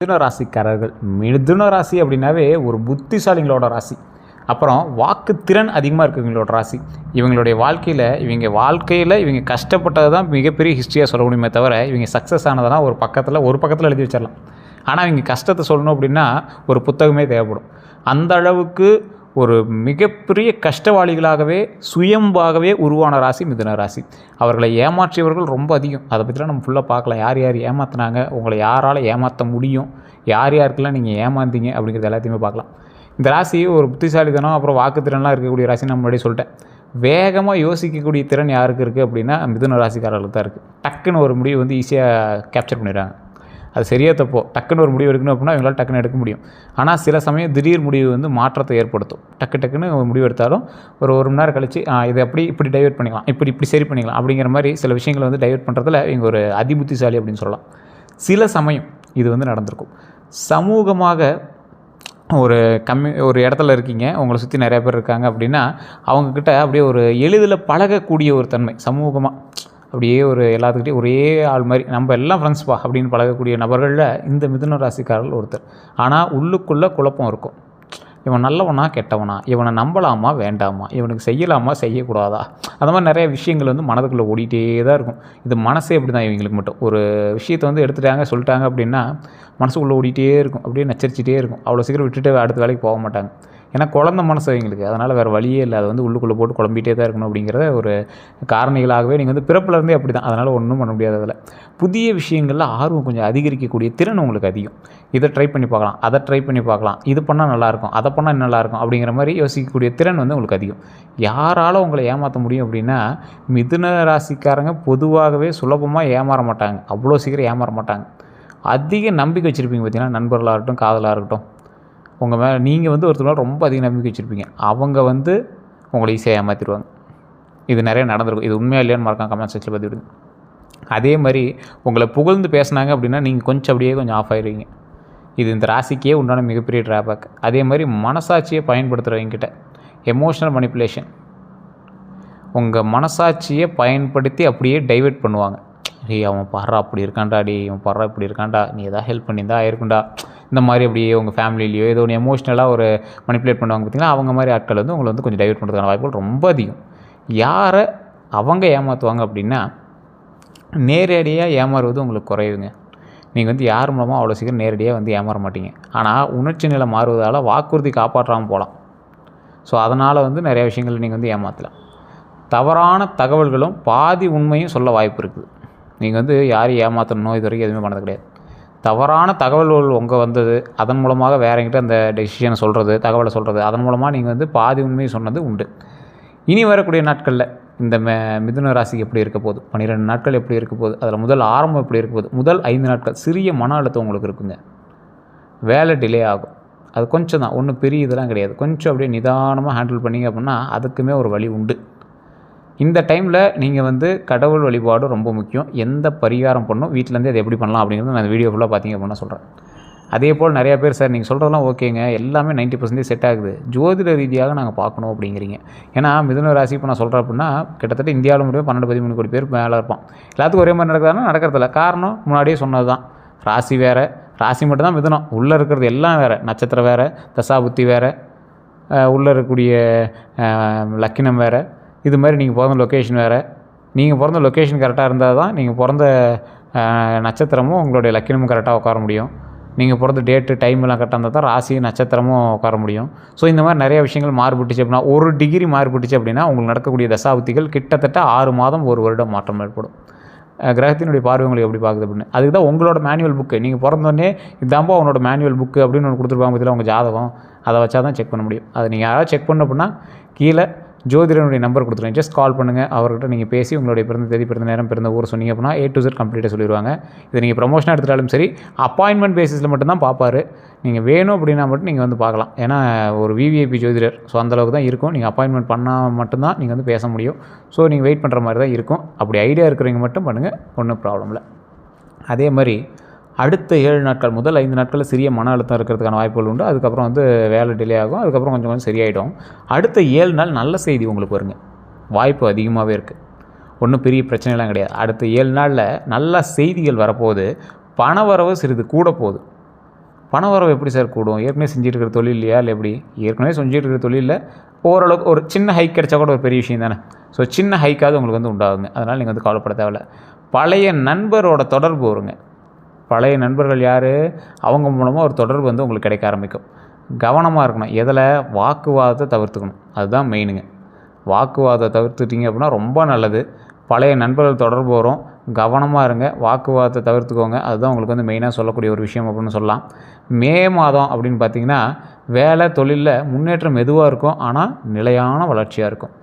மிதுன ராசிக்காரர்கள். மிதுன ராசி அப்படின்னாவே ஒரு புத்திசாலிங்களோட ராசி. அப்புறம் வாக்குத்திறன் அதிகமாக இருக்கிறவங்களோட ராசி. இவங்களுடைய வாழ்க்கையில் இவங்க கஷ்டப்பட்டது தான் மிகப்பெரிய ஹிஸ்ட்ரியாக சொல்ல முடியுமே தவிர, இவங்க சக்ஸஸ் ஆனதெல்லாம் ஒரு பக்கத்தில் எழுதி வச்சிடலாம். ஆனால் இவங்க கஷ்டத்தை சொல்லணும் அப்படின்னா ஒரு புத்தகமே தேவைப்படும். அந்த அளவுக்கு ஒரு மிகப்பெரிய கஷ்டவாளிகளாகவே சுயம்பாகவே உருவான ராசி மிதுன ராசி. அவர்களை ஏமாற்றியவர்கள் ரொம்ப அதிகம். அதை பற்றிலாம் நம்ம ஃபுல்லாக பார்க்கலாம். யார் யார் ஏமாற்றினாங்க, உங்களை யாரால் ஏமாற்ற முடியும், யார் யாருக்கெல்லாம் நீங்கள் ஏமாந்தீங்க அப்படிங்கிறது எல்லாத்தையுமே பார்க்கலாம். இந்த ராசி ஒரு புத்திசாலித்தனம் அப்புறம் வாக்குத்திறன்லாம் இருக்கக்கூடிய ராசி. நான் முன்னாடி சொல்லிட்டேன். வேகமாக யோசிக்கக்கூடிய திறன் யாருக்கு இருக்குது அப்படின்னா மிதுன ராசிக்காரர்களுக்கு தான் இருக்குது. டக்குன்னு ஒரு முடிவு ஈஸியாக கேப்சர் பண்ணிடுறாங்க. அது சரியாக தப்போ டக்குன்னு ஒரு முடிவு எடுக்கணும் அப்படின்னா இவங்களால் டக்குன்னு எடுக்க முடியும். ஆனால் சில சமயம் திடீர் முடிவு மாற்றத்தை ஏற்படுத்தும். டக்குன்னு ஒரு முடிவு எடுத்தாலும் ஒரு மணி நேரம் கழிச்சு இதை இப்படி டைவெர்ட் பண்ணிக்கலாம், இப்படி சரி பண்ணிக்கலாம் அப்படிங்கிற மாதிரி சில விஷயங்களை டைவெர்ட் பண்ணுறதுல இவங்க ஒரு அதிபுத்திசாலி அப்படின்னு சொல்லலாம். சில சமயம் இது நடந்திருக்கும். சமூகமாக ஒரு இடத்துல இருக்கீங்க, உங்களை சுற்றி நிறையா பேர் இருக்காங்க அப்படின்னா அவங்கக்கிட்ட அப்படியே ஒரு எளிதில் பழகக்கூடிய ஒரு தன்மை சமூகமாக அப்படியே எல்லாத்துக்கிட்டையும் ஒரே ஆள் மாதிரி நம்ம எல்லாம் ஃப்ரெண்ட்ஸ்பா அப்படின்னு பழகக்கூடிய நபர்களில் இந்த மிதுன ராசிக்காரர்கள் ஒருத்தர். ஆனால் உள்ளுக்குள்ளே குழப்பம் இருக்கும். இவன் நல்லவனா கெட்டவனா, இவனை நம்பலாமா வேண்டாமா, இவனுக்கு செய்யலாமா செய்யக்கூடாதா, அந்த மாதிரி நிறைய விஷயங்கள் மனதுக்குள்ளே ஓடிட்டே தான் இருக்கும். இது மனசே அப்படி தான். இவங்களுக்கு மட்டும் ஒரு விஷயத்தை எடுத்துட்டாங்க சொல்லிட்டாங்க அப்படின்னா மனசுக்குள்ளே ஓடிட்டே இருக்கும், அப்படியே நச்சரிச்சிட்டே இருக்கும். அவ்வளோ சீக்கிரம் விட்டுட்டு அடுத்த வேலைக்கு போக மாட்டாங்க. ஏன்னா குழந்த மனசு அவங்களுக்கு, அதனால் வேறு வழியே இல்லை. அது உள்ளுக்குள்ளே போட்டு குழம்பிகிட்டே தான் இருக்கணும் அப்படிங்கிறத ஒரு காரணிகளாகவே நீங்கள் பிறப்புலேருந்தே அப்படி தான். அதனால் ஒன்றும் பண்ண முடியாது. அதில் புதிய விஷயங்களில் ஆர்வம் கொஞ்சம் அதிகரிக்கக்கூடிய திறன் உங்களுக்கு அதிகம். இதை ட்ரை பண்ணி பார்க்கலாம், அதை ட்ரை பண்ணி பார்க்கலாம், இது பண்ணால் நல்லாயிருக்கும், அதை பண்ணால் நல்லாயிருக்கும் அப்படிங்கிற மாதிரி யோசிக்கக்கூடிய திறன் உங்களுக்கு அதிகம். யாரால் உங்களை ஏமாற்ற முடியும் அப்படின்னா மிதுன ராசிக்காரங்க பொதுவாகவே சுலபமாக ஏமாற மாட்டாங்க. அவ்வளோ சீக்கிரம் ஏமாற மாட்டாங்க. அதிக நம்பிக்கை வச்சுருப்பீங்க பார்த்தீங்கன்னா, நண்பர்களாக இருக்கட்டும் காதலாக இருக்கட்டும், உங்கள் மேலே நீங்கள் ஒருத்தர் மேலே ரொம்ப அதிக நம்பிக்கை வச்சுருப்பீங்க. அவங்க உங்களை ஈஸியாக ஏமாற்றிடுவாங்க. இது நிறைய நடந்திருக்கும். இது உண்மையாக இல்லையான்னு மறக்காம கமெண்ட் செக்ஷனில் பற்றி விடுங்க. அதே மாதிரி உங்களை புகழ்ந்து பேசினாங்க அப்படின்னா நீங்கள் கொஞ்சம் ஆஃப் ஆயிடுவீங்க. இது இந்த ராசிக்கே உண்டான மிகப்பெரிய ட்ராபேக். அதே மாதிரி மனசாட்சியை பயன்படுத்துகிறவங்கிட்ட எமோஷனல் மனிப்புலேஷன், உங்கள் மனசாட்சியை பயன்படுத்தி அப்படியே டைவெர்ட் பண்ணுவாங்க. அவன் பாடுறா அப்படி இருக்காண்டா, இவன் பாடுறா இப்படி இருக்காண்டா, நீ எதாவது ஹெல்ப் பண்ணியிருந்தா ஆயிருக்குண்டா, இந்த மாதிரி அப்படியே உங்கள் ஃபேமிலியிலையோ ஏதோ ஒன்று எமோஷ்னலாக மனிப்புலேட் பண்ணுவாங்க பார்த்தீங்கன்னா, அவங்க மாதிரி ஆட்கள் உங்களை கொஞ்சம் டைவெர்ட் பண்ணுறதுக்கான வாய்ப்புகள் ரொம்ப அதிகம். யாரை அவங்க ஏமாற்றுவாங்க அப்படின்னா நேரடியாக ஏமாறுவது உங்களுக்கு குறையுங்க. நீங்கள் யார் மூலமாக அவ்வளோ சீக்கிரம் நேரடியாக ஏமாற மாட்டீங்க. ஆனால் உணர்ச்சி நிலை மாறுவதால் வாக்குறுதி காப்பாற்றாமல் போகலாம். ஸோ அதனால் நிறைய விஷயங்கள் நீங்கள் ஏமாற்றலாம். தவறான தகவல்களும் பாதி உண்மையும் சொல்ல வாய்ப்பு இருக்குது. நீங்கள் யாரையும் ஏமாற்றணும் இது வரைக்கும் எதுவுமே பண்ணது கிடையாது. தவறான தகவல்கள் வந்தது, அதன் மூலமாக வேறங்கிட்ட அந்த டெசிஷனை சொல்கிறது, தகவலை சொல்கிறது, அதன் மூலமாக நீங்கள் பாதி உண்மையை சொன்னது உண்டு. இனி வரக்கூடிய நாட்களில் இந்த மிதுன ராசிக்கு எப்படி இருக்க போகுது, 12 நாட்கள் எப்படி இருக்க போகுது, அதில் முதல் ஆரம்பம் எப்படி இருக்க போகுது, முதல் 5 நாட்கள் சிறிய மன அழுத்தம் உங்களுக்கு இருக்குங்க. வேலை டிலே ஆகும். அது கொஞ்சம் தான், ஒன்றும் பெரிய இதெல்லாம் கிடையாது. கொஞ்சம் அப்படியே நிதானமாக ஹேண்டில் பண்ணிங்க அப்படின்னா அதுக்குமே ஒரு வழி உண்டு. இந்த டைமில் நீங்கள் கடவுள் வழிபாடு ரொம்ப முக்கியம். எந்த பரிகாரம் பண்ணணும், வீட்டிலேருந்து அதை எப்படி பண்ணலாம் அப்படிங்கிறது நான் வீடியோ ஃபுல்லாக பார்த்தீங்க அப்படின்னா சொல்கிறேன். அதே போல் நிறையா பேர் சார் நீங்கள் சொல்கிறதெல்லாம் ஓகேங்க, எல்லாமே 90% செட் ஆகுது, ஜோதிட ரீதியாக நாங்கள் பார்க்கணும் அப்படிங்கிறீங்க. ஏன்னா மிதுன ராசி இப்போ நான் சொல்கிறேன் அப்படின்னா கிட்டத்தட்ட இந்தியாவில் மட்டுமே 12-13 கோடி பேர் மேலே இருப்பான். எல்லாத்துக்கும் ஒரே மாதிரி நடக்குதுன்னா நடக்கிறதில்ல. காரணம் முன்னாடியே சொன்னது தான். ராசி வேறு, ராசி மட்டும்தான் மிதுனம், உள்ளே இருக்கிறது எல்லாம் வேறு, நட்சத்திரம் வேறு, தசாபுத்தி வேறு, உள்ளே இருக்கக்கூடிய லக்கினம் வேறு, இது மாதிரி நீங்கள் பிறந்த லொக்கேஷன் வேறு. நீங்கள் பிறந்த லொக்கேஷன் கரெக்டாக இருந்தால் தான் நீங்கள் பிறந்த நட்சத்திரமும் உங்களுடைய லக்கினமும் கரெக்டாக உட்கார முடியும். நீங்கள் பிறந்த டேட்டு டைம் எல்லாம் கரெக்டாக இருந்தால் தான் ராசி நட்சத்திரமும் உட்கார முடியும். ஸோ இந்த மாதிரி நிறைய விஷயங்கள் மாறுபட்டுச்சு அப்படின்னா, 1 டிகிரி மாறுபட்டுச்சு அப்படின்னா உங்களுக்கு நடக்கக்கூடிய தசாபுத்திகள் கிட்டத்தட்ட 6 மாதம் 1 வருடம் மாற்றம் ஏற்படும். கிரகத்தினுடைய பார்வை உங்களுக்கு எப்படி பார்க்குது அப்படின்னு. அதுக்கு தான் உங்களோட மேனுவல் புக்கு, நீங்கள் பிறந்தோடனே இதாம்பா உன்னோட மேனுவல் புக்கு அப்படின்னு ஒன்று கொடுத்துருப்பாங்க பார்த்தீங்களா, உங்கள் ஜாதகம். அதை வச்சா தான் செக் பண்ண முடியும். அதை நீங்கள் யாராவது செக் பண்ண அப்படின்னா கீழே ஜோதிடனுடைய நம்பர் கொடுத்துருங்க. ஜஸ்ட் கால் பண்ணுங்கள். அவர்கிட்ட நீங்கள் பேசி உங்களுடைய பிறந்த தேதி, பிறந்த நேரம், பிறந்த ஊர் சொன்னீங்க அப்படின்னா A to Z கம்ப்ளீட்டாக சொல்லிடுவாங்க. இதை நீங்கள் ப்ரமோஷனாக எடுத்துட்டாலும் சரி, அப்பாயின்மெண்ட் பேசிஸில் மட்டும்தான் பார்ப்பார். நீங்கள் வேணும் அப்படின்னா மட்டும் நீங்கள் பார்க்கலாம். ஏன்னா ஒரு விவிஐபி ஜோதிடர். ஸோ அந்தளவுக்கு தான் இருக்கும். நீங்கள் அப்பாயின்மெண்ட் பண்ணால் மட்டும்தான் நீங்கள் பேச முடியும். ஸோ நீங்கள் வெயிட் பண்ணுற மாதிரி தான் இருக்கும். அப்படி ஐடியா இருக்கிறவங்க மட்டும் பண்ணுங்கள், ஒன்றும் ப்ராப்ளம் இல்லை. அதே மாதிரி அடுத்த 7 நாட்கள், முதல் 5 நாட்களில் சிறிய மன அழுத்தம் இருக்கிறதுக்கான வாய்ப்புகள் உண்டு. அதுக்கப்புறம் வேலை டிலே ஆகும். அதுக்கப்புறம் கொஞ்சம் சரியாயிடும். அடுத்த 7 நாள் நல்ல செய்தி உங்களுக்கு வருங்க. வாய்ப்பு அதிகமாகவே இருக்குது. ஒன்றும் பெரிய பிரச்சனைலாம் கிடையாது. அடுத்த 7 நாளில் நல்ல செய்திகள் வரப்போகுது. பண வரவு சிறிது கூட போகுது. பண வரவு எப்படி சார் கூடும்? ஏற்கனவே செஞ்சுட்டு இருக்கிற தொழில் இல்லையா இல்லை எப்படி? ஏற்கனவே செஞ்சுட்டு இருக்கிற தொழிலில் ஓரளவுக்கு ஒரு சின்ன ஹைக் கிடைச்சா கூட ஒரு பெரிய விஷயம் தானே. ஸோ சின்ன ஹைக்காவது உங்களுக்கு வந்து உண்டாகுங்க. அதனால் நீங்கள் வந்து கவலைப்பட தேவையில்ல. பழைய நண்பரோட தொடர்பு வருங்க. பழைய நண்பர்கள் யார்? அவங்க மூலமாக ஒரு தொடர்பு வந்து உங்களுக்கு கிடைக்க ஆரம்பிக்கும். கவனமாக இருக்கணும். எதில்? வாக்குவாதத்தை தவிர்த்துக்கணும். அதுதான் மெயினுங்க. வாக்குவாதத்தை தவிர்த்துட்டிங்க அப்படின்னா ரொம்ப நல்லது. பழைய நண்பர்கள் தொடர்பு வரும். கவனமாக இருங்க. வாக்குவாதத்தை தவிர்த்துக்கோங்க. அதுதான் உங்களுக்கு வந்து மெயினாக சொல்லக்கூடிய ஒரு விஷயம் அப்படின்னு சொல்லலாம். மே மாதம் அப்படின்னு பார்த்திங்கன்னா வேலை தொழிலில் முன்னேற்றம் மெதுவாக இருக்கும், ஆனால் நிலையான வளர்ச்சியாக இருக்கும்.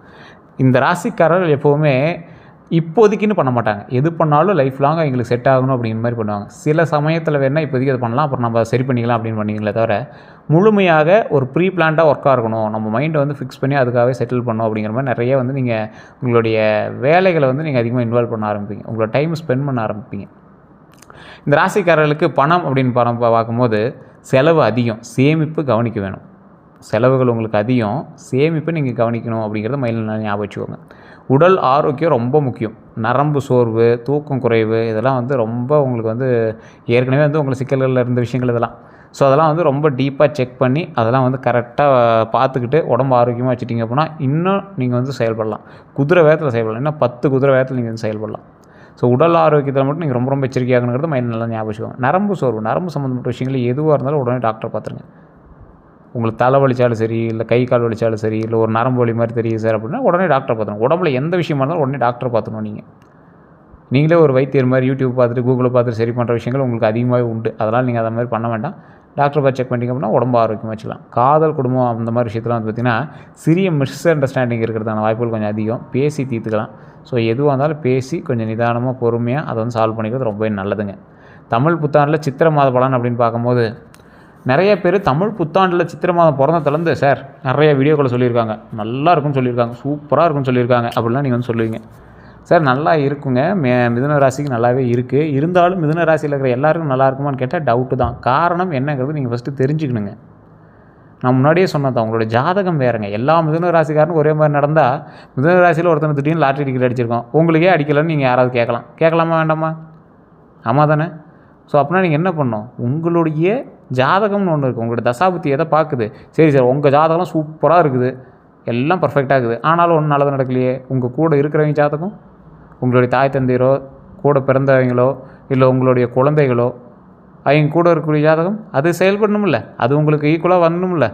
இந்த ராசிக்காரர்கள் எப்போவுமே இப்போதைக்குன்னு பண்ண மாட்டாங்க. எது பண்ணாலும் லைஃப் லாங்காக எங்களுக்கு செட் ஆகணும் அப்படிங்கிற மாதிரி பண்ணுவாங்க. சில சமயத்தில் வேணால் இப்போதைக்கு அதை பண்ணலாம், அப்புறம் நம்ம சரி பண்ணிக்கலாம் அப்படின்னு பண்ணிங்களே தவிர முழுமையாக ஒரு ப்ரீ பிளான்டாக ஒர்க்காக இருக்கணும், நம்ம மைண்டை வந்து ஃபிக்ஸ் பண்ணி அதுக்காகவே செட்டில் பண்ணணும் அப்படிங்கிற மாதிரி நிறைய வந்து நீங்கள் உங்களுடைய வேலைகளை வந்து நீங்கள் அதிகமாக இன்வால்வ் பண்ண ஆரம்பிப்பீங்க. உங்களோட டைம் ஸ்பெண்ட் பண்ண ஆரம்பிப்பீங்க. இந்த ராசிக்காரர்களுக்கு பணம் அப்படின்னு பார்க்கும்போது செலவு அதிகம், சேமிப்பு கவனிக்க வேணும். செலவுகள் உங்களுக்கு அதிகம், சேமிப்பை நீங்கள் கவனிக்கணும் அப்படிங்கிறத மைண்டில் ஞாபகம் வச்சுக்கோங்க. உடல் ஆரோக்கியம் ரொம்ப முக்கியம். நரம்பு சோர்வு, தூக்கம் குறைவு, இதெல்லாம் வந்து ரொம்ப உங்களுக்கு வந்து ஏற்கனவே வந்து உங்களுக்கு சிக்கல்களில் இருந்த விஷயங்கள் இதெல்லாம். ஸோ அதெல்லாம் வந்து ரொம்ப டீப்பாக செக் பண்ணி அதெல்லாம் வந்து கரெக்டாக பார்த்துக்கிட்டு உடம்பு ஆரோக்கியமாக வச்சுட்டிங்க அப்படின்னா இன்னும் நீங்கள் வந்து செயல்படலாம். குதிரை வேகத்தில் செயல்படலாம். இன்னும் 10 குதிரை வேகத்தில் நீங்கள் வந்து செயல்படலாம். ஸோ உடல் ஆரோக்கியத்தில் மட்டும் நீங்கள் ரொம்ப எச்சரிக்கையாகணுங்கிறது மைண்ட் நல்லா ஞாபகம் வச்சுக்கோங்க. நரம்பு சோர்வு, நரம்பு சம்மந்தப்பட்ட விஷயங்கள் எதுவாக இருந்தாலும் உடனே டாக்டரை பார்த்துருங்க. உங்களுக்கு தலை வலிச்சாலும் சரி, இல்லை கை கால் வலிச்சாலும் சரி, இல்லை ஒரு நரம்பு வலி மாதிரி தெரியுது சார் அப்படின்னா உடனே டாக்டரை பார்த்துருங்க. உடம்புல எந்த விஷயமா இருந்தாலும் உடனே டாக்டரை பார்த்துக்கணும். நீங்களே ஒரு வைத்தியர் மாதிரி யூடியூப் பார்த்துட்டு கூகுளை பார்த்துட்டு சரி பண்ணுற விஷயங்கள் உங்களுக்கு அதிகமாகவே உண்டு. அதனால் நீங்கள் அதை மாதிரி பண்ண வேண்டாம். டாக்டரை பார்த்து செக் பண்ணிங்க அப்படின்னா உடம்பு ஆரோக்கியமாக வச்சுக்கலாம். காதல், குடும்பம் அந்த மாதிரி விஷயத்தில் வந்து பார்த்திங்கன்னா சிறிய மிஸ் அண்டர்ஸ்டாண்டிங் இருக்கிறதான வாய்ப்புகள் கொஞ்சம் அதிகம். பேசி தீர்த்துக்கலாம். ஸோ எதுவாக இருந்தாலும் பேசி கொஞ்சம் நிதானமாக பொறுமையாக அதை வந்து சால்வ் பண்ணிக்கிறது ரொம்பவே நல்லதுங்க. தமிழ் புத்தாண்டில் சித்திரை மாத பலன் அப்படின்னு பார்க்கும்போது நிறைய பேர் தமிழ் புத்தாண்டில் சித்திரை மாதம் பிறந்ததுலேருந்து சார் நிறைய வீடியோக்களை சொல்லியிருக்காங்க, நல்லா இருக்குன்னு சொல்லியிருக்காங்க, சூப்பராக இருக்குன்னு சொல்லியிருக்காங்க அப்படிலாம் நீங்கள் வந்து சொல்லுவீங்க. சார் நல்லா இருக்குங்க, மிதுன ராசிக்கு நல்லாவே இருக்குது. இருந்தாலும் மிதுன ராசியில் இருக்கிற எல்லாருக்கும் நல்லா இருக்குமான்னு கேட்டால் டவுட்டு தான். காரணம் என்னங்கிறது நீங்கள் ஃபஸ்ட்டு தெரிஞ்சுக்கணுங்க. நான் முன்னாடியே சொன்னது தான், உங்களோட ஜாதகம் வேறுங்க. எல்லா மிதுன ராசிக்காரனும் ஒரே மாதிரி நடந்தால் மிதுன ராசியில் ஒருத்தனை திடீர்னு லாட்ரி டிக்கெட் அடிச்சிருக்கோம், உங்களுக்கே அடிக்கலன்னு நீங்கள் யாராவது கேட்கலாமா வேண்டாமா? ஆமாம் தானே? ஸோ அப்படின்னா நீங்கள் என்ன பண்ணணும்? உங்களுடைய ஜாதகம்னு ஒன்று இருக்குது. உங்களோட தசாபுத்தி எதை பார்க்குது? சரி சார் உங்கள் ஜாதகம் சூப்பராக இருக்குது, எல்லாம் பர்ஃபெக்டாக இருக்குது, ஆனாலும் ஒன்றும் நல்லது நடக்கலையே. உங்கள் கூட இருக்கிறவங்க ஜாதகம், உங்களுடைய தாய் தந்தையரோ, கூட பிறந்தவங்களோ, இல்லை உங்களுடைய குழந்தைகளோ, அவங்க கூட இருக்கக்கூடிய ஜாதகம் அது செயல்படணுமில்ல, அது உங்களுக்கு ஈக்குவலாக வரணுமில்ல,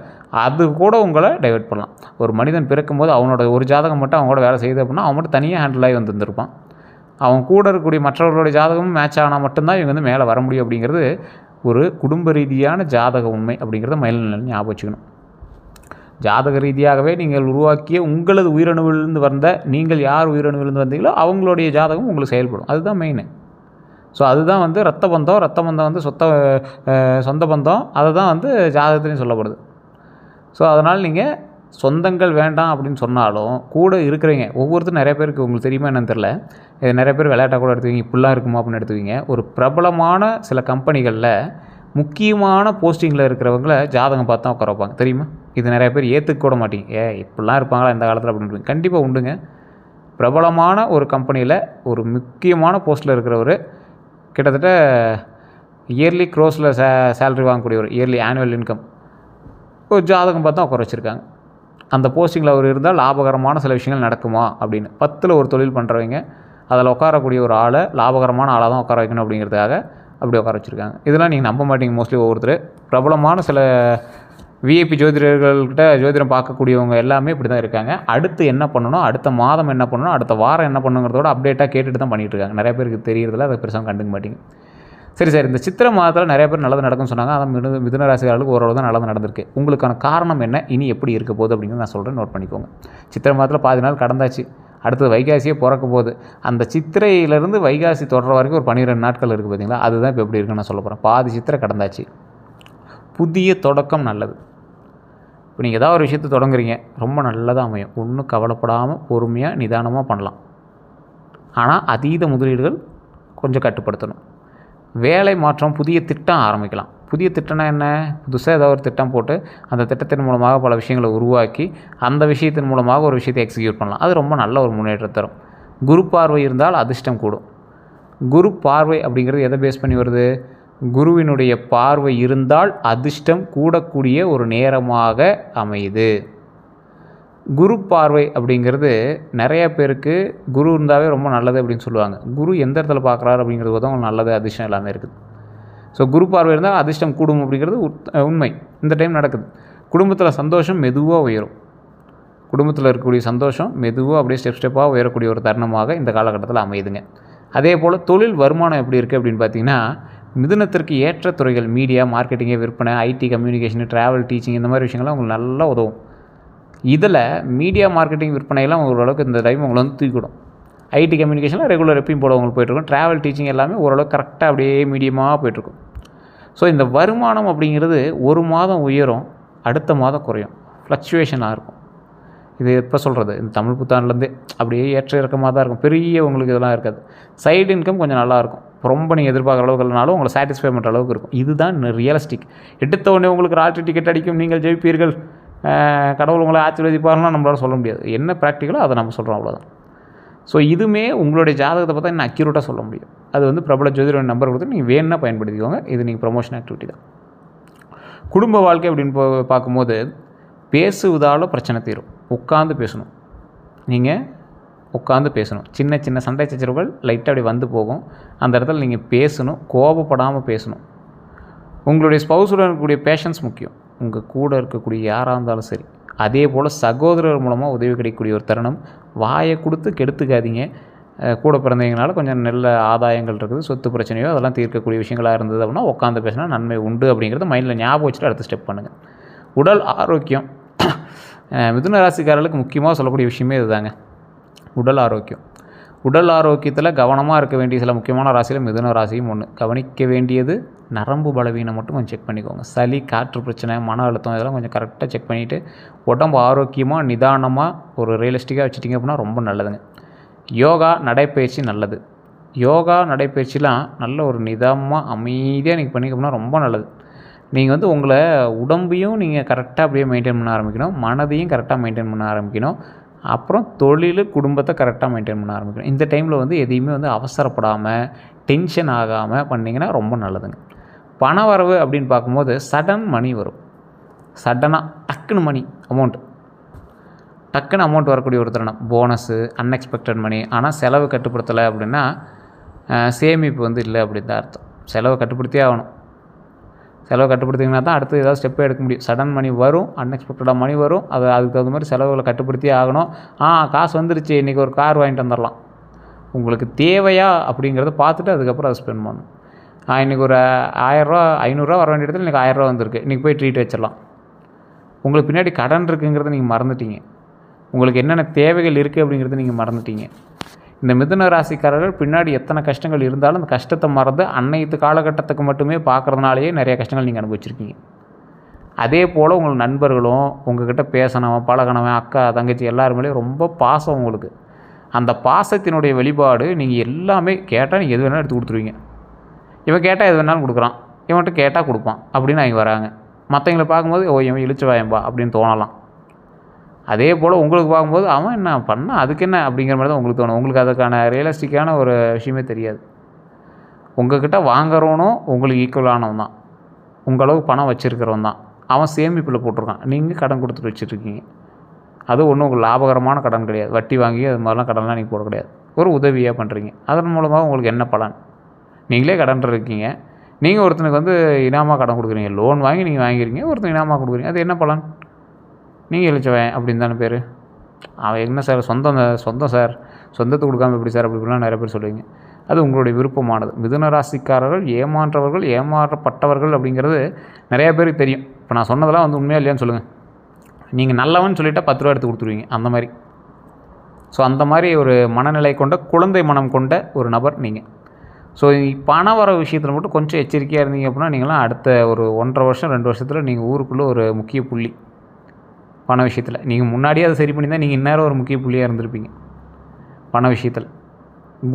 அது கூட உங்களை டைவெர்ட் பண்ணலாம். ஒரு மனிதன் பிறக்கும்போது அவனோட ஒரு ஜாதகம் மட்டும் அவங்களோட வேலை செய்யுது அப்படின்னா அவன் மட்டும் தனியாக ஹேண்டில் ஆகி வந்துருப்பான். அவன் கூட இருக்கக்கூடிய மற்றவர்களுடைய ஜாதகமும் மேட்ச் ஆனால் மட்டும்தான் இவங்க வந்து மேலே வர முடியும். அப்படிங்கிறது ஒரு குடும்ப ரீதியான ஜாதக உண்மை அப்படிங்கிறத மைண்டில் ஞாபகம் வச்சுக்கணும். ஜாதக ரீதியாகவே நீங்கள் உருவாக்கிய உங்களது உயிரணுவிலிருந்து வந்த, நீங்கள் யார் உயிரணுவிலிருந்து வந்தீங்களோ அவங்களுடைய ஜாதகம் உங்களுக்கு செயல்படும். அதுதான் மெயின். ஸோ அதுதான் வந்து ரத்த பந்தம் வந்து சொந்த பந்தம், அதை தான் வந்து ஜாதகத்துலேயும் சொல்லப்படுது. ஸோ அதனால் நீங்கள் சொந்தங்கள் வேண்டாம் அப்படின்னு சொன்னாலும் கூட இருக்கிறீங்க ஒவ்வொருத்தரும் நிறைய பேருக்கு உங்களுக்கு தெரியுமா என்னன்னு தெரில, இது நிறைய பேர் விளையாட்டாக கூட எடுத்துவீங்க, இப்படிலாம் இருக்குமா அப்படின்னு எடுத்துவீங்க. ஒரு பிரபலமான சில கம்பெனிகளில் முக்கியமான போஸ்டிங்கில் இருக்கிறவங்கள ஜாதகம் பார்த்து தான் உட்கார வைப்பாங்க, தெரியுமா? இது நிறைய பேர் ஏற்றுக்க கூட மாட்டீங்க. இப்படிலாம் இருப்பாங்களா இந்த காலத்தில் அப்படின்னு. கண்டிப்பாக உண்டுங்க. பிரபலமான ஒரு கம்பெனியில் ஒரு முக்கியமான போஸ்ட்டில் இருக்கிறவர் கிட்டத்தட்ட இயர்லி க்ரோஸில் சேலரி வாங்கக்கூடிய ஒரு இயர்லி ஆனுவல் இன்கம் ஒரு ஜாதகம் பார்த்து தான் உட்கார வச்சுருக்காங்க. அந்த போஸ்டிங்கில் அவர் இருந்தால் லாபகரமான சில விஷயங்கள் நடக்குமா அப்படின்னு. 10ல் ஒரு தொழில் பண்ணுறவங்க அதில் உட்காரக்கூடிய ஒரு ஆளை லாபகரமான ஆளாக தான் உட்கார வைக்கணும் அப்படிங்கிறதுக்காக அப்படி உட்கார வச்சுருக்காங்க. இதெல்லாம் நீங்கள் நம்ப மாட்டீங்க. மோஸ்ட்லி ஒவ்வொருத்தர் பிரபலமான சில விஐபி ஜோதிடர்கள்கிட்ட ஜோதிடம் பார்க்கக்கூடியவங்க எல்லாமே இப்படி தான் இருக்காங்க. அடுத்து என்ன பண்ணணும், அடுத்த மாதம் என்ன பண்ணணும், அடுத்த வாரம் என்ன பண்ணுங்கிறதோட அப்டேட்டாக கேட்டுட்டு தான் பண்ணிகிட்டு இருக்காங்க. நிறைய பேருக்கு தெரியறதில்ல, அதை பெருசாக கண்டுக்க மாட்டீங்க. சரி சார், இந்த சித்திரை மாதத்தில் நிறைய பேர் நல்லது நடக்கும்னு சொன்னாங்க. அதான் மிதுன ராசிக்காரர்களுக்கு ஓரளவு தான் நல்லது நடந்திருக்கு. உங்களுக்கான காரணம் என்ன, இனி எப்படி இருக்க போகுது அப்படிங்கிறது நான் சொல்கிறேன், நோட் பண்ணிக்கோங்க. சித்திரை மாதத்தில் பாதி நாள் கடந்தாச்சு, அடுத்தது வைகாசியே பிறக்க போகுது. அந்த சித்திரையிலேருந்து வைகாசி தொடர வரைக்கும் ஒரு 12 நாட்கள் இருக்குது பார்த்தீங்களா, அதுதான் இப்போ எப்படி இருக்குன்னு நான் சொல்ல போகிறேன். பாதி சித்திரை கடந்தாச்சு. புதிய தொடக்கம் நல்லது. இப்போ நீங்கள் ஏதாவது ஒரு விஷயத்தை தொடங்குறீங்க, ரொம்ப நல்லதாக அமையும். ஒன்றும் கவலைப்படாமல் பொறுமையாக நிதானமாக பண்ணலாம். ஆனால் அதீத முதலீடுகள் கொஞ்சம் கட்டுப்படுத்தணும். வேலை மாற்றம், புதிய திட்டம் ஆரம்பிக்கலாம். புதிய திட்டம்னா என்ன? புதுசாக ஏதாவது ஒரு திட்டம் போட்டு அந்த திட்டத்தின் மூலமாக பல விஷயங்களை உருவாக்கி அந்த விஷயத்தின் மூலமாக ஒரு விஷயத்தை எக்ஸிக்யூட் பண்ணலாம். அது ரொம்ப நல்ல ஒரு முன்னேற்றம் தரும். குரு பார்வை இருந்தால் அதிர்ஷ்டம் கூடும். குரு பார்வை அப்படிங்கிறது எதை பேஸ் பண்ணி வருது? குருவினுடைய பார்வை இருந்தால் அதிர்ஷ்டம் கூடக்கூடிய ஒரு நேரமாக அமையுது. குரு பார்வை அப்படிங்கிறது நிறைய பேருக்கு குரு இருந்தாவே ரொம்ப நல்லது அப்படின்னு சொல்லுவாங்க. குரு எந்த இடத்துல பார்க்குறாரு அப்படிங்கிறது தான் உங்களுக்கு நல்லது, அதிர்ஷ்டம் எல்லாமே இருக்குது. ஸோ குரு பார்வை இருந்தால் அதிர்ஷ்டம் கூடும் அப்படிங்கிறது உண்மை. இந்த டைம் நடக்குது. குடும்பத்தில் சந்தோஷம் மெதுவாக உயரும். குடும்பத்தில் இருக்கக்கூடிய சந்தோஷம் மெதுவாக அப்படியே ஸ்டெப்பாக உயரக்கூடிய ஒரு தருணமாக இந்த காலகட்டத்தில் அமையுதுங்க. அதே போல் தொழில் வருமானம் எப்படி இருக்குது அப்படின்னு பார்த்தீங்கன்னா, மிதுனத்திற்கு ஏற்ற துறைகள் மீடியா, மார்க்கெட்டிங்கு, விற்பனை, ஐடி, கம்யூனிகேஷனு, ட்ராவல், டீச்சிங் இந்த மாதிரி விஷயங்கள்லாம் உங்களுக்கு நல்லா உதவும். இதில் மீடியா, மார்க்கெட்டிங், விற்பனையெல்லாம் ஓரளவுக்கு இந்த டைம் உங்களை வந்து தூக்கிடும். ஐடி, கம்யூனிகேஷனில் ரெகுலர் எப்பயும் போல உங்களுக்கு போய்ட்டுருக்கும். ட்ராவல், டீச்சிங் எல்லாமே ஓரளவுக்கு கரெக்டாக அப்படியே மீடியமாக போய்ட்டுருக்கும். ஸோ இந்த வருமானம் அப்படிங்கிறது ஒரு மாதம் உயரும், அடுத்த மாதம் குறையும், ஃப்ளக்சுவேஷனாக இருக்கும். இது எப்போ சொல்கிறது, இந்த தமிழ் புத்தாண்டுலேருந்தே அப்படியே ஏற்ற இறக்கமாக தான் இருக்கும். பெரிய உங்களுக்கு இதெல்லாம் இருக்காது. சைடு இன்கம் கொஞ்சம் நல்லாயிருக்கும். ரொம்ப நீங்கள் எதிர்பார்க்குற அளவுக்கு இல்லைனாலும் உங்களை சாட்டிஸ்ஃபை பண்ணுற அளவுக்கு இருக்கும். இதுதான் ரியலிஸ்டிக். எடுத்த உடனே உங்களுக்கு லாட்ரி டிக்கெட் அடிக்கும், நீங்கள் ஜெயிப்பீர்கள், கடவுள் உங்களை ஆசீர்வதிப்பாருன்னா நம்மளால சொல்ல முடியாது. என்ன ப்ராக்டிக்கலோ அதை நம்ம சொல்கிறோம், அவ்வளோதான். ஸோ இதுவுமே உங்களுடைய ஜாதகத்தை பார்த்தா இன்னும் அக்யூரேட்டாக சொல்ல முடியும். அது வந்து பிரபல ஜோதிட நம்பர் கொடுத்து நீங்கள் வேணுன்னா பயன்படுத்திக்கோங்க. இது நீங்கள் ப்ரொமோஷன் ஆக்டிவிட்டி தான். குடும்ப வாழ்க்கை அப்படின்னு பார்க்கும்போது பேசுவதால் பிரச்சனை தீரும். உட்காந்து பேசணும். நீங்கள் உட்காந்து பேசணும். சின்ன சின்ன சண்டை சச்சரவுகள் லைட்டாக அப்படி வந்து போகும். அந்த இடத்துல நீங்கள் பேசணும், கோபப்படாமல் பேசணும். உங்களுடைய ஸ்பௌஸுடன் இருக்கக்கூடிய பேஷன்ஸ் முக்கியம். உங்கள் கூட இருக்கக்கூடிய யாராக இருந்தாலும் சரி. அதே போல் சகோதரர் மூலமாக உதவி கிடைக்கக்கூடிய ஒரு தருணம். வாயை கொடுத்து கெடுத்துக்காதீங்க. கூட பிறந்தவங்களால கொஞ்சம் நல்ல ஆதாயங்கள் இருக்குது, சொத்து பிரச்சனையோ அதெல்லாம் தீர்க்கக்கூடிய விஷயங்களாக இருந்தது அப்படின்னா உட்காந்து பேசினா நன்மை உண்டு அப்படிங்கிறத மைண்டில் ஞாபகம் வச்சுட்டு அடுத்த ஸ்டெப் பண்ணுங்கள். உடல் ஆரோக்கியம் மிதுன ராசிக்காரர்களுக்கு முக்கியமாக சொல்லக்கூடிய விஷயமே இதுதாங்க, உடல் ஆரோக்கியம். உடல் ஆரோக்கியத்தில் கவனமாக இருக்க வேண்டிய சில முக்கியமான ராசியில் மிதுன ராசியும் ஒன்று. கவனிக்க வேண்டியது நரம்பு பலவீனம் மட்டும் கொஞ்சம் செக் பண்ணிக்கோங்க. சளி, காற்று பிரச்சனை, மன அழுத்தம் இதெல்லாம் கொஞ்சம் கரெக்டாக செக் பண்ணிவிட்டு உடம்பு ஆரோக்கியமாக நிதானமாக ஒரு ரியலிஸ்டிக்காக வச்சுட்டிங்க அப்படின்னா ரொம்ப நல்லதுங்க. யோகா, நடைப்பயிற்சி நல்லது. யோகா, நடைப்பயிற்சிலாம் நல்ல ஒரு நிதானமாக அமைதியாக நீங்கள் பண்ணிக்கணும்னா ரொம்ப நல்லது. நீங்கள் வந்து உங்களை உடம்பையும் நீங்கள் கரெக்டாக அப்படியே மெயின்டைன் பண்ண ஆரம்பிக்கணும், மனதையும் கரெக்டாக மெயின்டைன் பண்ண ஆரம்பிக்கணும். அப்புறம் தொழில், குடும்பத்தை கரெக்டாக மெயின்டைன் பண்ண ஆரம்பிக்கணும். இந்த டைமில் வந்து எதையுமே வந்து அவசரப்படாமல் டென்ஷன் ஆகாமல் பண்ணிங்கன்னா ரொம்ப நல்லதுங்க. பண வரவு அப்படின்னு பார்க்கும்போது சடன் மணி வரும். சடனாக டக்குன்னு மணி டக்குன்னு அமௌண்ட் வரக்கூடிய ஒரு தருணம். போனஸு, அன்எக்ஸ்பெக்டட் மணி. ஆனால் செலவு கட்டுப்படுத்தலை அப்படின்னா சேமிப்பு வந்து இல்லை அப்படின்னு தான் அர்த்தம். செலவை கட்டுப்படுத்தியே ஆகணும். செலவை கட்டுப்படுத்திங்கன்னா தான் அடுத்து ஏதாவது ஸ்டெப்பே எடுக்க முடியும். சடன் மணி வரும், அன்எக்ஸ்பெக்டடாக மணி வரும். அதுக்கு தகுந்த மாதிரி செலவுகளை கட்டுப்படுத்தியே ஆகணும். காசு வந்துருச்சு, இன்றைக்கி ஒரு கார் வாங்கிட்டு வந்துடலாம். உங்களுக்கு தேவையா அப்படிங்கிறத பார்த்துட்டு அதுக்கப்புறம் அதை ஸ்பெண்ட் பண்ணணும். இன்றைக்கி ஒரு 1000 500 வர வேண்டிய இடத்துல இன்றைக்கி 1000 வந்திருக்கு, இன்றைக்கி போய் ட்ரீட் வச்சிடலாம். உங்களுக்கு பின்னாடி கடன் இருக்குங்கிறத நீங்கள் மறந்துட்டீங்க. உங்களுக்கு என்னென்ன தேவைகள் இருக்குது அப்படிங்கிறத நீங்கள் மறந்துட்டீங்க. இந்த மிதுன ராசிக்காரர்கள் பின்னாடி எத்தனை கஷ்டங்கள் இருந்தாலும் அந்த கஷ்டத்தை மறந்து அன்னைத்து காலகட்டத்துக்கு மட்டுமே பார்க்குறதுனாலேயே நிறைய கஷ்டங்கள் நீங்கள் அனுபவிச்சிருக்கீங்க. அதே போல் உங்கள் நண்பர்களும் உங்கள்கிட்ட பேசணும், பழகணவன், அக்கா, தங்கச்சி எல்லாருமே ரொம்ப பாசம் உங்களுக்கு. அந்த பாசத்தினுடைய வெளிப்பாடு நீங்கள் எல்லாமே கேட்டால் நீங்கள் எது வேணாலும் எடுத்து கொடுத்துருவீங்க. இவன் கேட்டால் எது வேணாலும் கொடுக்குறான், இவன்கிட்ட கேட்டால் கொடுப்பான் அப்படின்னு அவங்க வராங்க. மற்றவங்களை பார்க்கும்போது இவன் இழிச்சு வாயம்பா அப்படின்னு தோணலாம். அதே போல் உங்களுக்கு பார்க்கும்போது அவன் என்ன பண்ணால் அதுக்கு என்ன அப்படிங்கிற மாதிரி தான் உங்களுக்கு தோணும். உங்களுக்கு அதுக்கான ரியலிஸ்டிக்கான ஒரு விஷயமே தெரியாது. உங்கள்கிட்ட வாங்குறவனும் உங்களுக்கு ஈக்குவலானவன் தான், உங்களவுக்கு பணம் வச்சுருக்கிறவன் தான். அவன் சேமிப்பில் போட்டிருக்கான், நீங்கள் கடன் கொடுத்துட்டு வச்சுருக்கீங்க. அது ஒன்றும் உங்களுக்கு லாபகரமான கடன் கிடையாது. வட்டி வாங்கி அது மாதிரிலாம் கடன்லாம் நீங்கள் போட கிடையாது. ஒரு உதவியாக பண்ணுறீங்க. அதன் மூலமாக உங்களுக்கு என்ன பலன்? நீங்களே கடன் இருக்கீங்க, நீங்கள் ஒருத்தனுக்கு வந்து இனாமாக கடன் கொடுக்குறீங்க. லோன் வாங்கி நீங்கள் வாங்கிக்கிறீங்க, ஒருத்தன் இனாமாக கொடுக்குறீங்க. அது என்ன பலன்? நீங்கள் இழிச்சவன் அப்படின்னு தானே பேர். அவன் என்ன சார் சொந்தம் சார், சொந்தத்தை கொடுக்காமல் எப்படி சார் அப்படி இப்படிலாம் நிறைய பேர் சொல்லுவீங்க. அது உங்களுடைய விருப்பமானது. மிதுன ராசிக்காரர்கள் ஏமாற்றவர்கள், ஏமாற்றப்பட்டவர்கள் அப்படிங்கிறது நிறையா பேருக்கு தெரியும். இப்போ நான் சொன்னதெல்லாம் வந்து உண்மையாக இல்லையான்னு சொல்லுங்கள். நீங்கள் நல்லவன் சொல்லிவிட்டால் 10 ரூபா எடுத்து கொடுத்துருவீங்க அந்த மாதிரி. ஸோ அந்த மாதிரி ஒரு மனநிலை கொண்ட, குழந்தை மனம் கொண்ட ஒரு நபர் நீங்கள். ஸோ பண வர விஷயத்தில் மட்டும் கொஞ்சம் எச்சரிக்கையாக இருந்தீங்க அப்படின்னா நீங்களாம் அடுத்த ஒரு 1.5 வருஷம் 2 வருஷத்தில் நீங்கள் ஊருக்குள்ளே ஒரு முக்கிய புள்ளி. பண விஷயத்தில் நீங்கள் முன்னாடியே அதை சரி பண்ணி தான் நீங்கள் இந்நேரம் ஒரு முக்கிய புள்ளியாக இருந்திருப்பீங்க பண விஷயத்தில்.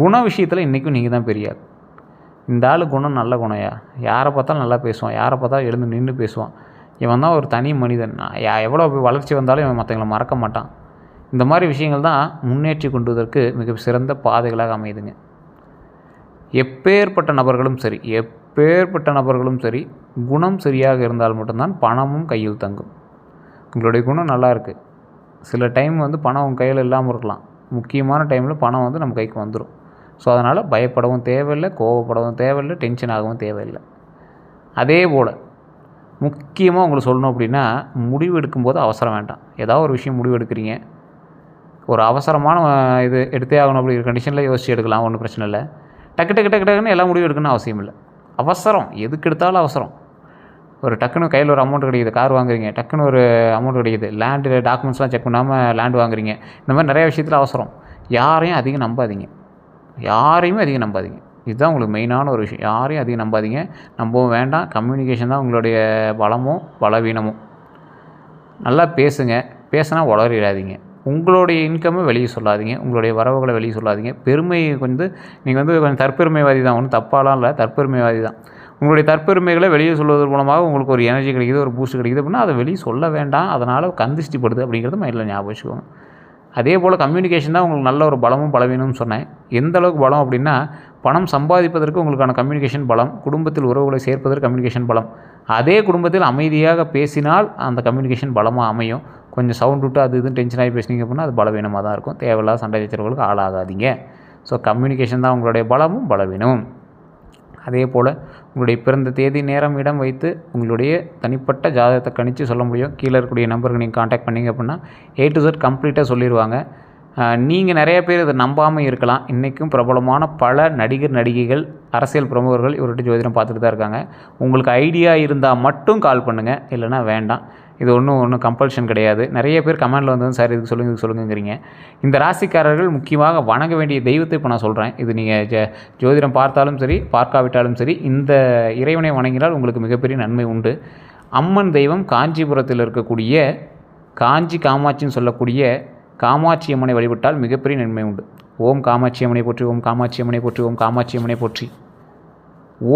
குண விஷயத்தில் இன்றைக்கும் நீங்கள் தான் பெரிய ஆள். இந்த ஆள் குணம் நல்ல குணையா, யாரை பார்த்தாலும் நல்லா பேசுவான், யாரை பார்த்தாலும் எழுந்து நின்று பேசுவான், இவன் தான் ஒரு தனி மனிதன், எவ்வளோ வளர்ச்சி வந்தாலும் இவன் மற்றவங்களை மறக்க மாட்டான். இந்த மாதிரி விஷயங்கள் தான் முன்னேற்றி கொண்டுவதற்கு மிக சிறந்த பாதைகளாக அமையுதுங்க. எப்பேற்பட்ட நபர்களும் சரி, எப்பேற்பட்ட நபர்களும் சரி, குணம் சரியாக இருந்தால் மட்டும்தான் பணமும் கையில் தங்கும். உங்களுடைய குணம் நல்லா இருக்குது, சில டைம் வந்து பணம் உங்கள் கையில் இல்லாமல் இருக்கலாம், முக்கியமான டைமில் பணம் வந்து நம்ம கைக்கு வந்துடும். ஸோ அதனால் பயப்படவும் தேவையில்லை, கோவப்படவும் தேவையில்லை, டென்ஷன் ஆகவும் தேவையில்லை. அதே போல் முக்கியமாக உங்களுக்கு சொல்லணும் அப்படின்னா, முடிவு எடுக்கும்போது அவசரம் வேண்டாம். ஏதாவது ஒரு விஷயம் முடிவு எடுக்கிறீங்க, ஒரு அவசரமான இது எடுத்தே ஆகணும் அப்படிங்கிற கண்டிஷனில் யோசித்து எடுக்கலாம், ஒன்றும் பிரச்சனை இல்லை. டக்கு டக்கு டக்கு டக்குன்னு எல்லாம் முடிவு எடுக்கணும்னு அவசியம் இல்லை. அவசரம் எதுக்கு எடுத்தாலும் அவசரம். ஒரு டக்குன்னு கையில் ஒரு அமௌண்ட் கிடைக்குது, கார் வாங்குறீங்க, டக்குன்னு ஒரு அமௌண்ட் கிடைக்குது, லேண்டு டாக்குமெண்ட்ஸ்லாம் செக் பண்ணாமல் லேண்ட் வாங்குறீங்க, இந்த மாதிரி நிறைய விஷயத்தில் அவசரம். யாரையும் அதிகம் நம்பாதீங்க, யாரையுமே அதிகம் நம்பாதீங்க. இதுதான் உங்களுக்கு மெயினான ஒரு விஷயம். யாரையும் அதிகம் நம்பாதீங்க, நம்பவும் வேண்டாம். கம்யூனிகேஷன் தான் உங்களுடைய பலமும் பலவீனமும். நல்லா பேசுங்க, பேசினா உளறிடாதீங்க. உங்களுடைய இன்கம்மை வெளியே சொல்லாதீங்க, உங்களுடைய வரவுகளை வெளியே சொல்லாதீங்க. பெருமை வந்து நீங்கள் வந்து கொஞ்சம் தற்பெருமைவாதி தான், ஒன்றும் தப்பாலாம் இல்லை, தற்பெருமைவாதி தான். உங்களுடைய தற்பெருமைகளை வெளியே சொல்வதன் மூலமாக உங்களுக்கு ஒரு எனர்ஜி கிடைக்குது, ஒரு பூஸ்ட் கிடைக்குது அப்படின்னா அதை வெளியே சொல்ல வேண்டாம். அதனால் கந்திஷ்டிப்படுது அப்படிங்கிறது மைண்டில் ஞாபகம் வச்சுக்கோங்க. அதே போல் கம்யூனிகேஷன் தான் உங்களுக்கு நல்ல ஒரு பலமும் பலவீனமும் சொன்னேன். எந்த அளவுக்கு பலம் அப்படின்னா, பணம் சம்பாதிப்பதற்கு உங்களுக்கான கம்யூனிகேஷன் பலம், குடும்பத்தில் உறவுகளை சேர்ப்பதற்கு கம்யூனிகேஷன் பலம். அதே குடும்பத்தில் அமைதியாக பேசினால் அந்த கம்யூனிகேஷன் பலமாக அமையும். கொஞ்சம் சவுண்ட் விட்டு அது இதுன்னு டென்ஷன் ஆகி பேசுனீங்க அப்படின்னா அது பலவீனமாக தான் இருக்கும். தேவையில்லாத சண்டை சச்சரவுகளுக்கு ஆளாகாதீங்க. ஸோ கம்யூனிகேஷன் தான் உங்களுடைய பலமும் பலவீனமும். அதே போல் உங்களுடைய பிறந்த தேதி, நேரம், இடம் வைத்து உங்களுடைய தனிப்பட்ட ஜாதகத்தை கணித்து சொல்ல முடியும். கீழே இருக்கக்கூடிய நம்பருக்கு நீங்கள் காண்டாக்ட் பண்ணிங்க அப்படின்னா A to Z கம்ப்ளீட்டாக சொல்லிடுவாங்க. நீங்கள் நிறைய பேர் இதை நம்பாமல் இருக்கலாம். இன்றைக்கும் பிரபலமான பல நடிகர், நடிகைகள், அரசியல் பிரமுகர்கள் இவர்கிட்ட ஜோதிடம் பார்த்துட்டு தான் இருக்காங்க. உங்களுக்கு ஐடியா இருந்தால் மட்டும் கால் பண்ணுங்கள், இல்லைனா வேண்டாம். இது ஒன்றும் கம்பல்ஷன் கிடையாது. நிறைய பேர் கமெண்டில் வந்து சார் இதுக்கு சொல்லுங்கள், இதுக்கு சொல்லுங்கிறீங்க. இந்த ராசிக்காரர்கள் முக்கியமாக வணங்க வேண்டிய தெய்வத்தை இப்போ நான் சொல்கிறேன். இது நீங்கள் ஜோதிடம் பார்த்தாலும் சரி, பார்க்காவிட்டாலும் சரி, இந்த இறைவனை வணங்கினால் உங்களுக்கு மிகப்பெரிய நன்மை உண்டு. அம்மன் தெய்வம் காஞ்சிபுரத்தில் இருக்கக்கூடிய காஞ்சி காமாட்சின்னு சொல்லக்கூடிய காமாட்சி அம்மனை வழிபட்டால் மிகப்பெரிய நன்மை உண்டு. ஓம் காமாட்சி அம்மனை போற்றி, ஓம் காமாட்சி அம்மனை போற்றி, ஓம் காமாட்சி அம்மனை போற்றி.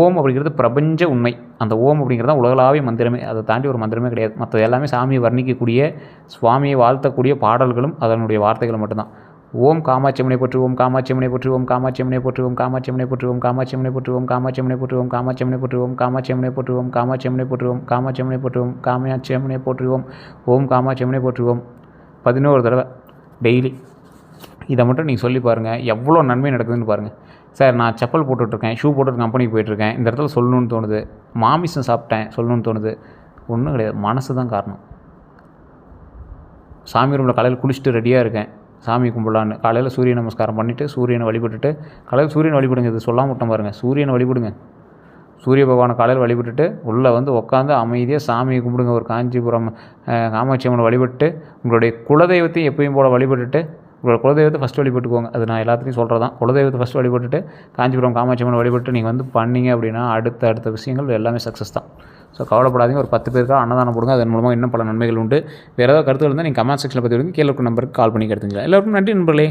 ஓம் அப்படிங்கிறது பிரபஞ்ச உண்மை. அந்த ஓம் அப்படிங்கிறது தான் உலகளாவிய மந்திரமே. அதை தாண்டி ஒரு மந்திரமே கிடையாது. மற்றது எல்லாமே சாமியை வர்ணிக்கக்கூடிய, சுவாமியை வாழ்த்தக்கூடிய பாடல்களும் அதனுடைய வார்த்தைகளும் மட்டும்தான். ஓம் காமாட்சி அம்மனை போற்றி, ஓம் காமாட்சி அம்மனை போற்றி, ஓம் காமாட்சி அம்மனை போற்றி, ஓம் காமாட்சி அம்மனை போற்றி, ஓம் காமாட்சி அம்மனை போற்றி, ஓம் காமாட்சி அம்மனை போற்றி, ஓம் காமாட்சி அம்மனை போற்றி, ஓம் காமாட்சி அம்மனை போற்றி, ஓம் காமாட்சி அம்மனை போற்றி, ஓம் காமாட்சி அம்மனை போற்றி, ஓம் காமாட்சி அம்மனை போற்றி, ஓம் காமாட்சி அம்மனை போற்றி, ஓம் 11 தடவை டெய்லி இதை மட்டும் நீங்கள் சொல்லி பாருங்கள், எவ்வளோ நன்மை நடக்குதுன்னு பாருங்கள். சார் நான் செப்பல் போட்டுட்ருக்கேன், ஷூ போட்டு கம்பெனிக்கு போயிட்டுருக்கேன், இந்த இடத்துல சொல்லணும்னு தோணுது, மாமிசம் சாப்பிட்டேன் சொல்லணும்னு தோணுது. ஒன்றும் கிடையாது, மனசு தான் காரணம். சாமி ரூமில் காலையில் குளிச்சுட்டு ரெடியாக இருக்கேன், சாமி கும்பிடலான்னு காலையில் சூரிய நமஸ்காரம் பண்ணிவிட்டு சூரியனை வழிபட்டுட்டு, காலையில் சூரியனை வழிபடுங்க. இது சொல்லாம விட்டோம் பாருங்கள், சூரியனை வழிபடுங்க. சூரிய பகவானை காலையில் வழிபட்டுட்டு உள்ளே வந்து உட்காந்து அமைதியாக சாமியை கும்பிடுங்க. ஒரு காஞ்சிபுரம் காமாட்சி அம்மனை வழிபட்டு உங்களுடைய குலதெய்வத்தையும் எப்பயும் போல் வழிபட்டுட்டு, உங்களோட குலதெய்வத்தை ஃபஸ்ட்டு வழிபட்டுக்கோங்க. அது நான் எல்லாத்துலேயும் சொல்கிறது தான். குலதெய்வத்தை ஃபஸ்ட்டு வழிபட்டுட்டு காஞ்சிபுரம் காமாட்சி அம்மனை வழிபட்டு நீங்கள் வந்து பண்ணிங்க அப்படின்னா அடுத்த விஷயங்கள் எல்லாமே சக்ஸஸ் தான். ஸோ கவலைப்படாதீங்க. ஒரு 10 பேருக்காக அன்னதானம் போடுங்க. அதன் மூலமாக இன்னும் பல நன்மைகள் உண்டு. வேறு ஏதாவது கருத்துகள் இருந்தால் நீங்கள் கமெண்ட் செக்ஷனில் பற்றி விடுங்க. கீழே இருக்க நம்பருக்கு கால் பண்ணி எடுத்துக்கலாம். எல்லோருக்கும் நன்றி நண்பர்களே.